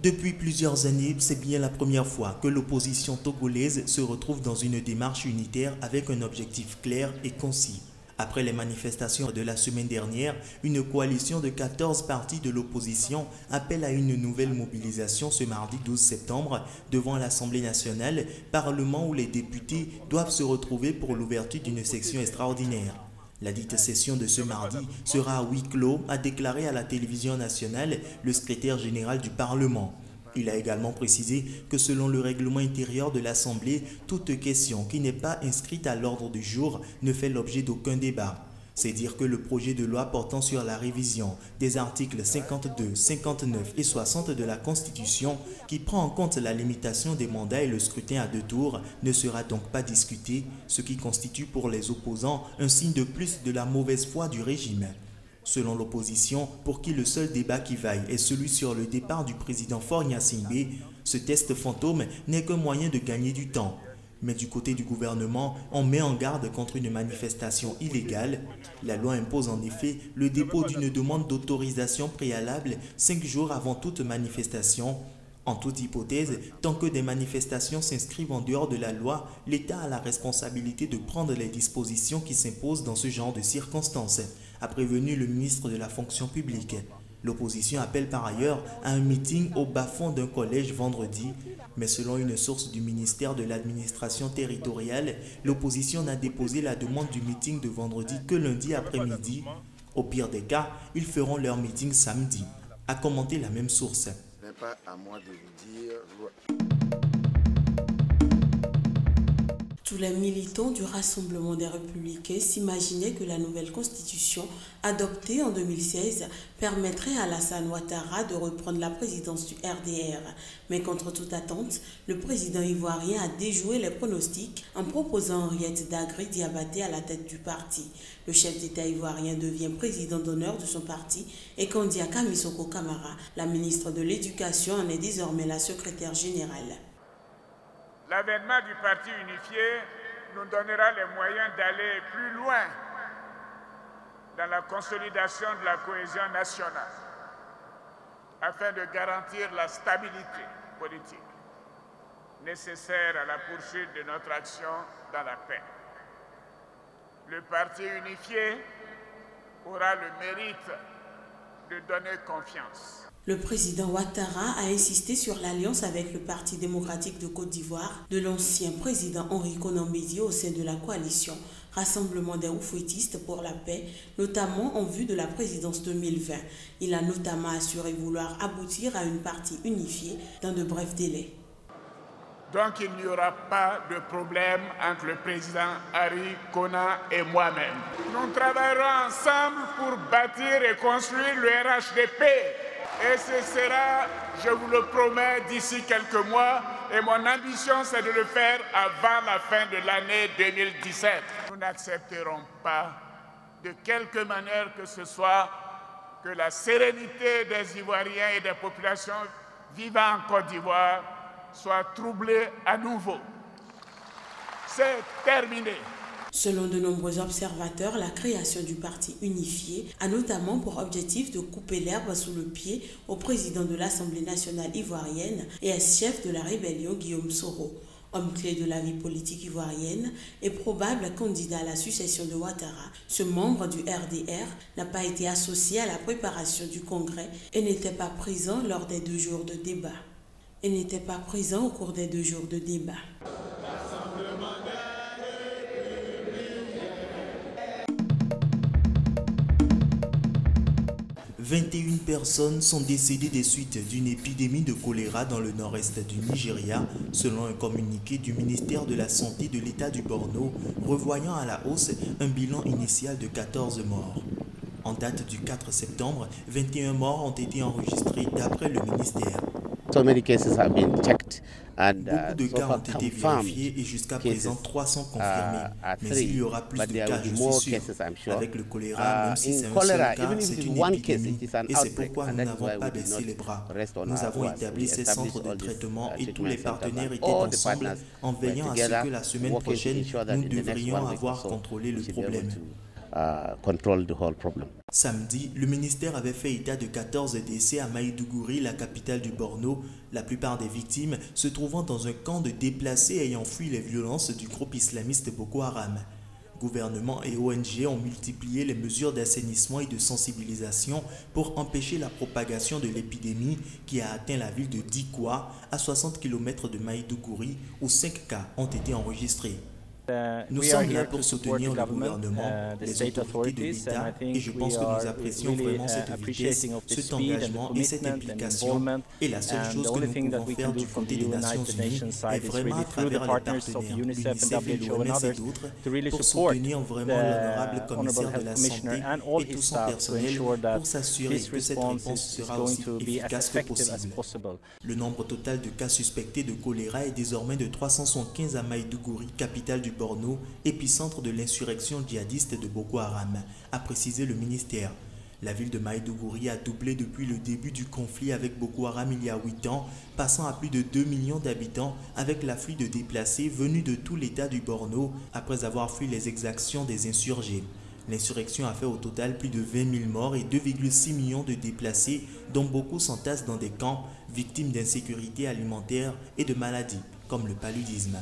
Depuis plusieurs années, c'est bien la première fois que l'opposition togolaise se retrouve dans une démarche unitaire avec un objectif clair et concis. Après les manifestations de la semaine dernière, une coalition de 14 partis de l'opposition appelle à une nouvelle mobilisation ce mardi 12 septembre devant l'Assemblée nationale, parlement où les députés doivent se retrouver pour l'ouverture d'une section extraordinaire. La dite session de ce mardi sera à huis clos, a déclaré à la télévision nationale le secrétaire général du Parlement. Il a également précisé que selon le règlement intérieur de l'Assemblée, toute question qui n'est pas inscrite à l'ordre du jour ne fait l'objet d'aucun débat. C'est dire que le projet de loi portant sur la révision des articles 52, 59 et 60 de la Constitution, qui prend en compte la limitation des mandats et le scrutin à 2 tours, ne sera donc pas discuté, ce qui constitue pour les opposants un signe de plus de la mauvaise foi du régime. Selon l'opposition, pour qui le seul débat qui vaille est celui sur le départ du président Faure Gnassingbé, ce test fantôme n'est qu'un moyen de gagner du temps. Mais du côté du gouvernement, on met en garde contre une manifestation illégale. La loi impose en effet le dépôt d'une demande d'autorisation préalable 5 jours avant toute manifestation. En toute hypothèse, tant que des manifestations s'inscrivent en dehors de la loi, l'État a la responsabilité de prendre les dispositions qui s'imposent dans ce genre de circonstances, a prévenu le ministre de la fonction publique. L'opposition appelle par ailleurs à un meeting au bas-fond d'un collège vendredi, mais selon une source du ministère de l'administration territoriale, l'opposition n'a déposé la demande du meeting de vendredi que lundi après-midi. Au pire des cas, ils feront leur meeting samedi, a commenté la même source. Ce n'est pas à moi de vous dire. Tous les militants du Rassemblement des Républicains s'imaginaient que la nouvelle constitution, adoptée en 2016, permettrait à Alassane Ouattara de reprendre la présidence du RDR. Mais contre toute attente, le président ivoirien a déjoué les pronostics en proposant Henriette Dagri Diabaté à la tête du parti. Le chef d'État ivoirien devient président d'honneur de son parti et Kandiaka Missoko Kamara, la ministre de l'Éducation, en est désormais la secrétaire générale. L'avènement du parti unifié nous donnera les moyens d'aller plus loin dans la consolidation de la cohésion nationale afin de garantir la stabilité politique nécessaire à la poursuite de notre action dans la paix. Le parti unifié aura le mérite de donner confiance. Le président Ouattara a insisté sur l'alliance avec le Parti démocratique de Côte d'Ivoire de l'ancien président Henri Konan Bédié au sein de la coalition Rassemblement des Oufouettistes pour la paix, notamment en vue de la présidence 2020. Il a notamment assuré vouloir aboutir à une partie unifiée dans de brefs délais. Donc il n'y aura pas de problème entre le président Henri Konan et moi-même. Nous travaillerons ensemble pour bâtir et construire le RHDP. Et ce sera, je vous le promets, d'ici quelques mois. Et mon ambition, c'est de le faire avant la fin de l'année 2017. Nous n'accepterons pas, de quelque manière que ce soit, que la sérénité des Ivoiriens et des populations vivant en Côte d'Ivoire soit troublée à nouveau. C'est terminé. Selon de nombreux observateurs, la création du parti unifié a notamment pour objectif de couper l'herbe sous le pied au président de l'Assemblée nationale ivoirienne et ex-chef de la rébellion Guillaume Soro. Homme clé de la vie politique ivoirienne et probable candidat à la succession de Ouattara, ce membre du RDR n'a pas été associé à la préparation du congrès et n'était pas présent lors des 2 jours de débat. Il n'était pas présent au cours des 2 jours de débat. 21 personnes sont décédées des suites d'une épidémie de choléra dans le nord-est du Nigeria, selon un communiqué du ministère de la Santé de l'État du Borno, revoyant à la hausse un bilan initial de 14 morts. En date du 4 septembre, 21 morts ont été enregistrés d'après le ministère. So many cases have been checked and Beaucoup de cas ont été vérifiés et jusqu'à présent 3 sont confirmés. Mais il y aura plus de cas, je suis sûr. Avec le choléra, même si c'est un seul cas, c'est une épidémie. Et c'est pourquoi nous n'avons pas baissé les bras. Nous avons établi ces centres de traitement et tous les partenaires étaient ensemble en veillant à ce que la semaine prochaine, nous devrions avoir contrôlé le problème. control the whole problem. Samedi, le ministère avait fait état de 14 décès à Maïdougouri, la capitale du Borno, la plupart des victimes se trouvant dans un camp de déplacés ayant fui les violences du groupe islamiste Boko Haram. Gouvernement et ONG ont multiplié les mesures d'assainissement et de sensibilisation pour empêcher la propagation de l'épidémie qui a atteint la ville de Dikwa, à 60 km de Maïdougouri, où 5 cas ont été enregistrés. Nous sommes là pour soutenir le gouvernement, les autorités de l'État, et je pense que nous apprécions vraiment cette vitesse, cet engagement et cette implication. Et la seule chose que nous pouvons faire du côté des Nations Unies est vraiment à travers les partenaires, l'UNICEF et l'OMS et d'autres, pour soutenir vraiment l'honorable commissaire de la santé et tout son personnel pour s'assurer que cette réponse sera aussi efficace que possible. Le nombre total de cas suspectés de choléra est désormais de 375 à Maïdougouri, capitale du Borno, épicentre de l'insurrection djihadiste de Boko Haram, a précisé le ministère. La ville de Maïdougouri a doublé depuis le début du conflit avec Boko Haram il y a 8 ans, passant à plus de 2 millions d'habitants avec l'afflux de déplacés venus de tout l'état du Borno après avoir fui les exactions des insurgés. L'insurrection a fait au total plus de 20 000 morts et 2,6 millions de déplacés, dont beaucoup s'entassent dans des camps, victimes d'insécurité alimentaire et de maladies comme le paludisme.